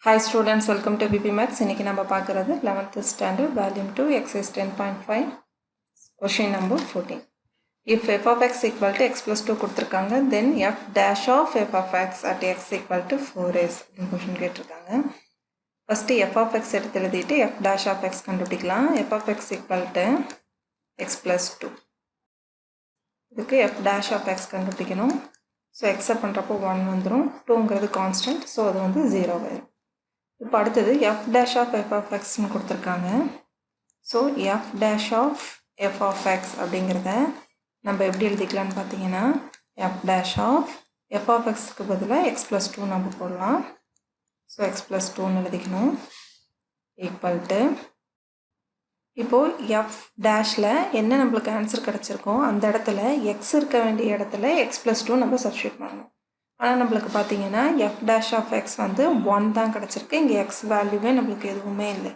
Hi students, welcome to VPMaths. இன்னைக்கு நம்ம பார்க்கிறது 11th standard volume 2 exercise 10.5 question number 14. If f of x equal to x plus 2 கொடுத்திருக்காங்க, then f dash of f of x at x equal to 4s question கேட்டிருக்காங்க. First f of x எடுத்து எழுதிட்டு f dash of x கண்டுபிடிக்கலாம். f of x equal to x plus 2. இதுக்கு f dash of x கண்டுபிடிக்கணும். So x பண்றப்போ 1 வந்துரும். 2ங்கிறது constant. So அது வந்து 0 ஆயிரும். இப்போ அடுத்தது f dash of f of x ன்னு கொடுத்திருக்காங்க. So f dash of f of x அப்படிங்கிறத நம்ம எப்படி எழுதிக்கலாம்னு பார்த்தீங்கன்னா f dash of f of xக்கு பதிலாக x plus 2 நம்ம போடலாம். ஸோ x plus 2ன்னு எழுதிக்கணும் ஈக்குவல் டு இப்போது f டேஷில் என்ன நம்மளுக்கு ஆன்சர் கிடச்சிருக்கோம் அந்த இடத்துல x இருக்க வேண்டிய இடத்துல x plus 2 நம்ம சப்ஸ்டியூட் பண்ணணும். ஆனால் நம்மளுக்கு பார்த்தீங்கன்னா f dash of x வந்து 1 தான் கிடச்சிருக்கு. இங்கே x வேல்யூவே நம்மளுக்கு எதுவுமே இல்லை.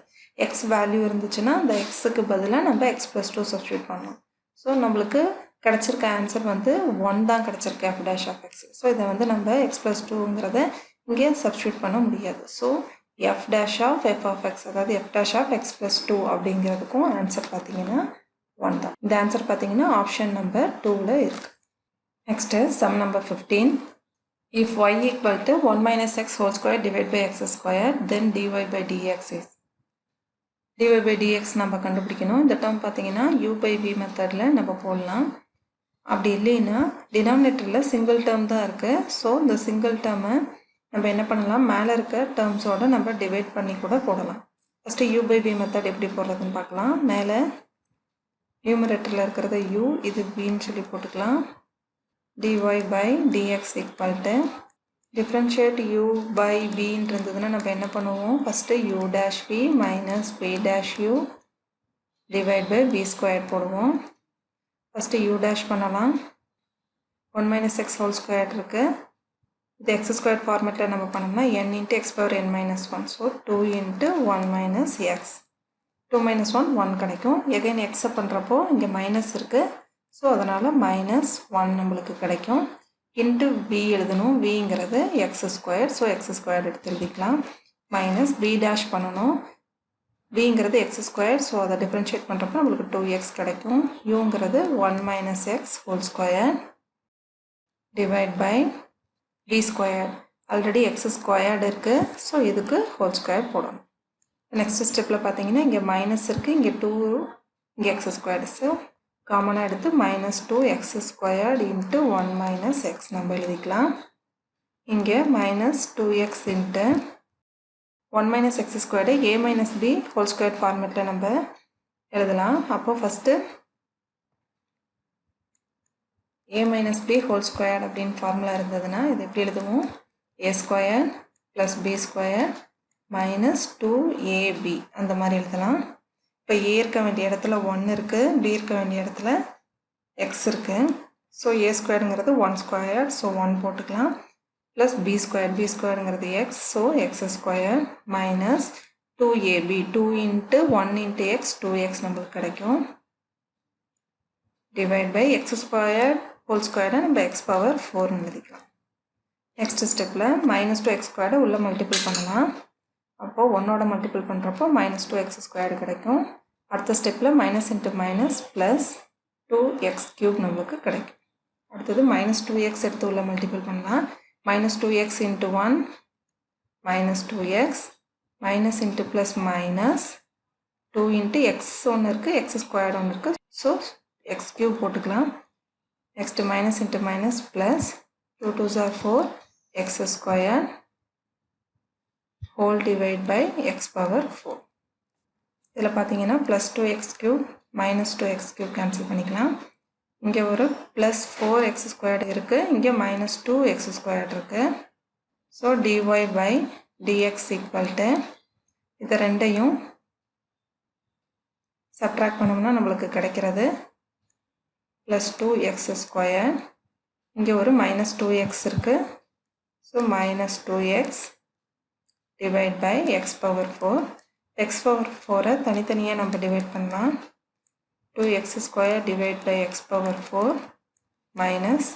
x வேல்யூ இருந்துச்சுன்னா அந்த xக்கு பதிலாக நம்ம x plus 2 சப்ஸ்டியூட் பண்ணணும். ஸோ நம்மளுக்கு கிடச்சிருக்க ஆன்சர் வந்து 1 தான் கிடச்சிருக்கு f dash of x. So இதை வந்து நம்ம x plus 2ங்கிறத இங்கே சப்ஸ்டியூட் பண்ண முடியாது. So f dash of f of x அதாவது f dash of x plus 2 அப்படிங்கிறதுக்கும் answer பார்த்தீங்கன்னா 1 தான். இந்த ஆன்சர் பார்த்தீங்கன்னா ஆப்ஷன் நம்பர் 2ல் இருக்குது. Next sum number 15. If y equal to 1 minus x whole square divided by x square, then dy by dx is. dy by dx நம்ம கண்டுபிடிக்கணும். இந்த term பார்த்தீங்கன்னா u by v மெத்தடில் நம்ம போடலாம். அப்படி இல்லைன்னா டினாமினேட்டரில் சிங்கிள் டேர்ம் தான் இருக்குது. ஸோ இந்த சிங்கிள் டேர்மை நம்ம என்ன பண்ணலாம், மேலே இருக்க டேர்ம்ஸோடு நம்ம டிவைட் பண்ணி கூட போடலாம். First u by v method எப்படி போடுறதுன்னு பார்க்கலாம். மேலே நியூமரேட்டரில் இருக்கிறத u, இது vன்னு சொல்லி போட்டுக்கலாம். dy by dx equal to differentiate u by v இருந்ததுன்னா நம்ம என்ன பண்ணுவோம், first u dash v minus v dash u divide by v square போடுவோம். ஃபஸ்ட்டு u dash பண்ணலாம். 1 minus x whole square இருக்கு. இது x square ஃபார்மேட்டில் நம்ம பண்ணோம்னா n into x power n minus 1. So 2 into 1 minus x. 2 minus 1 1 கிடைக்கும். Again x பண்ணுறப்போ இங்கே மைனஸ் இருக்குது. ஸோ அதனால் மைனஸ் 1 நம்மளுக்கு கிடைக்கும். இன்ட்டு v எழுதணும். vங்கிறது x square. So x square எடுத்து எழுதிக்கலாம். மைனஸ் v டேஷ் பண்ணணும். vங்கிறது எக்ஸ் ஸ்கொயர். ஸோ அதை டிஃப்ரென்ஷியேட் பண்ணுறப்போ நம்மளுக்கு 2x கிடைக்கும். uங்கிறது 1 minus x whole square divide by v square. Already x squared இருக்குது. ஸோ இதுக்கு ஹோல் ஸ்கொயர் போடணும். நெக்ஸ்ட் ஸ்டெப்பில் பார்த்தீங்கன்னா இங்கே மைனஸ் இருக்குது, இங்கே 2, இங்கே எக்ஸ் ஸ்கொயர்டு. ஸோ காமனாக எடுத்து minus 2x squared into 1 minus X நம்ம எழுதிக்கலாம். இங்கே minus 2x into 1 minus X squared a minus b whole square ஃபார்மேட்டில் நம்ம எழுதலாம். அப்போது first a minus b whole square அப்படின்னு ஃபார்முலா இருந்ததுன்னா இது எப்படி எழுதுவோம், a square plus b square minus 2ab அந்த மாதிரி எழுதலாம். இப்போ ஏ இருக்க வேண்டிய இடத்துல 1 இருக்குது, பி இருக்க வேண்டிய இடத்துல எக்ஸ் இருக்குது. ஸோ ஏ ஸ்கொயருங்கிறது 1 ஸ்கொயர். ஸோ 1 போட்டுக்கலாம். ப்ளஸ் பி ஸ்கொயருங்கிறது x. So x square minus 2ab 2 into 1 into x 2x நம்மளுக்கு கிடைக்கும். Divide by x square whole ஸ்கொயரை நம்ம எக்ஸ் பவர் 4 எழுதிக்கலாம். நெக்ஸ்ட் ஸ்டெப்பில் மைனஸ் 2x ஸ்கொயரை உள்ளே மல்டிபிள் பண்ணலாம். அப்போது 1ஓட மல்டிபிள் பண்ணுறப்போ மைனஸ் 2x ஸ்கொயர்டு கிடைக்கும். அடுத்த ஸ்டெப்பில் minus into minus plus 2x cube நம்மளுக்கு கிடைக்கும். அடுத்தது மைனஸ் 2x எடுத்து உள்ள மல்டிபிள் பண்ணலாம். Minus 2x into 1 minus 2x minus into plus minus 2 into X ஒன்று இருக்குது, எக்ஸ் ஸ்கொயர்டு ஒன்று இருக்குது. ஸோ எக்ஸ் க்யூப் போட்டுக்கலாம். Next minus into minus plus 2 2s are 4 X square whole divide by x power 4. இதில் பார்த்தீங்கன்னா plus 2x cube minus 2x cube cancel பண்ணிக்கலாம். இங்கே ஒரு ப்ளஸ் 4x ஸ்கொயர்டு இருக்குது, இங்கே மைனஸ் 2x ஸ்கொயர்டு இருக்குது. So dy by dx equal to இதை ரெண்டையும் சப்ட்ராக்ட் பண்ணோம்னா நம்மளுக்கு கிடைக்கிறது ப்ளஸ் 2x ஸ்கொயர். இங்கே ஒரு மைனஸ் 2x இருக்குது. So minus 2x divide by x power 4. X power 4 தனித்தனியாக நம்ம டிவைட் பண்ணலாம். 2x square divide by x power 4 minus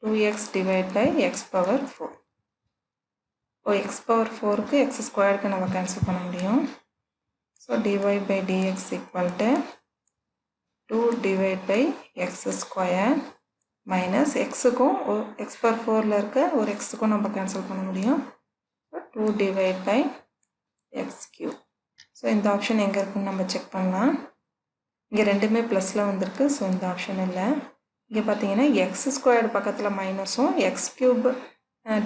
2x divide by x power 4. இப்போ எக்ஸ் பவர் ஃபோருக்கு எக்ஸ் ஸ்கொயருக்கு நம்ம கேன்சல் பண்ண முடியும். So dy by dx equal to 2 divide by x square minus எக்ஸுக்கும் எக்ஸ் பவர் ஃபோரில் இருக்க ஒரு எக்ஸுக்கும் நம்ம கேன்சல் பண்ண முடியும். 2 divide by x cube. So இந்த ஆப்ஷன் எங்கே இருக்குன்னு நம்ம செக் பண்ணலாம். இங்கே ரெண்டுமே ப்ளஸில் வந்திருக்கு. ஸோ இந்த ஆப்ஷன் இல்லை. இங்கே பார்த்தீங்கன்னா எக்ஸ் ஸ்கொயர்டு பக்கத்தில் மைனஸும் எக்ஸ் கியூப்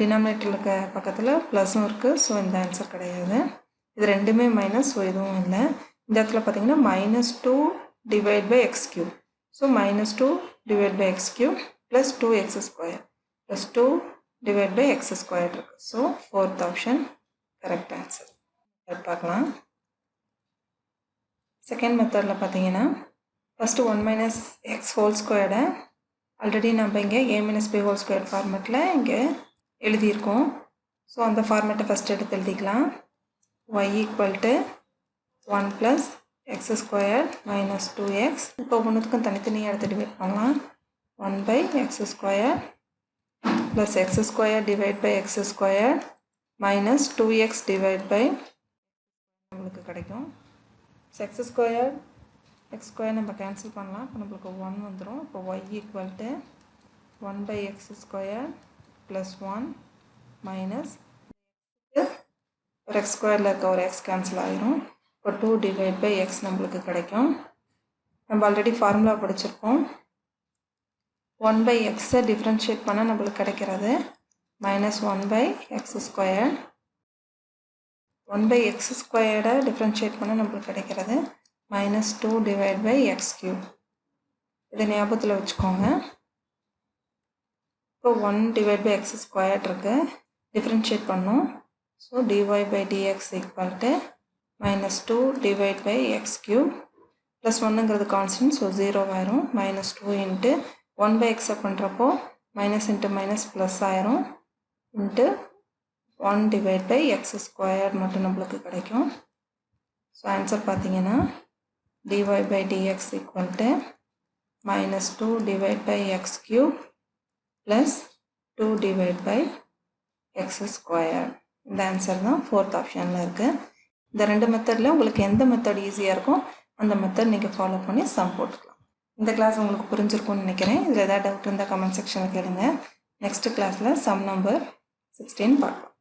டினாமினேட்டரில் இருக்க பக்கத்தில் ப்ளஸும் இருக்குது. ஸோ இந்த ஆன்சர் கிடையாது. இது ரெண்டுமே மைனஸ், ஸோ எதுவும் இல்லை. இந்த இடத்துல பார்த்தீங்கன்னா -2 divide by x cube. So -2 divide by x cube plus 2x square plus 2 divide by x square இருக்குது. So 4th option correct answer. பார்க்கலாம். செகண்ட் மெத்தடில் பார்த்தீங்கன்னா ஃபஸ்ட்டு 1 மைனஸ் எக்ஸ் ஹோல் ஸ்கொயர்டை ஆல்ரெடி நம்ம இங்கே a minus b whole square ஃபார்மேட்டில் இங்கே எழுதியிருக்கோம். ஸோ அந்த ஃபார்மேட்டை ஃபஸ்ட் எடுத்து எழுதிக்கலாம். y equal to 1 plus x square minus 2x. இப்போ ஒன்றுத்துக்கும் தனித்தனியாக எடுத்து டிவைட் பண்ணலாம். 1 by x square plus x square divide by x square minus 2x divide by நம்மளுக்கு கிடைக்கும். எக்ஸ் ஸ்கொயர் எக்ஸ் ஸ்கொயர் நம்ம கேன்சல் பண்ணலாம். இப்போ நம்மளுக்கு 1 வந்துடும். இப்போ y equal to 1 by x square plus 1 minus ஒரு எக்ஸ் ஸ்கொயரில் இருக்க ஒரு எக்ஸ் கேன்சல் ஆகிரும். இப்போ 2 டிவைட் பை எக்ஸ் நம்மளுக்கு கிடைக்கும். நம்ம ஆல்ரெடி ஃபார்முலா படிச்சிருக்கோம். 1 பை எக்ஸை டிஃப்ரென்ஷியேட் பண்ணால் நம்மளுக்கு கிடைக்கிறது -1 by x square. 1 by x ஸ்கொயர்டை டிஃப்ரென்ஷியேட் பண்ணால் நம்மளுக்கு கிடைக்கிறது -2 டிவைட் பை எக்ஸ் கியூப். இதை ஞாபகத்தில் வச்சுக்கோங்க. இப்போ 1 டிவைட் பை எக்ஸ் ஸ்கொயர் இருக்குது, டிஃப்ரென்ஷியேட் பண்ணோம். So dy by dx equal to -2 divide by x cube plus 1ங்கிறது கான்ஸ்டன்ட், ஸோ 0 ஆயிரும். -2 இன்ட்டு 1 பை எக்ஸை பண்ணுறப்போ மைனஸ் இன்ட்டு மைனஸ் ப்ளஸ் ஆயிரும் into 1 divide by x square மட்டும் நம்மளுக்கு கிடைக்கும். ஸோ ஆன்சர் பார்த்தீங்கன்னா dy by dx equal to -2 divided by x cube plus 2 divided by x square. இந்த ஆன்சர் தான் 4th ஆப்ஷனில் இருக்குது. இந்த ரெண்டு மெத்தடில் உங்களுக்கு எந்த மெத்தட் ஈஸியாக இருக்கும் அந்த மெத்தட் நீங்கள் ஃபாலோ பண்ணி சம் போட்டுக்கலாம். இந்த கிளாஸ் உங்களுக்கு புரிஞ்சிருக்கும்னு நினைக்கிறேன். இதில் ஏதாவது டவுட் இருந்தால் கமெண்ட் செக்ஷனில் கேளுங்க. நெக்ஸ்ட் கிளாஸில் சம் நம்பர் 16 பார்க்கலாம்.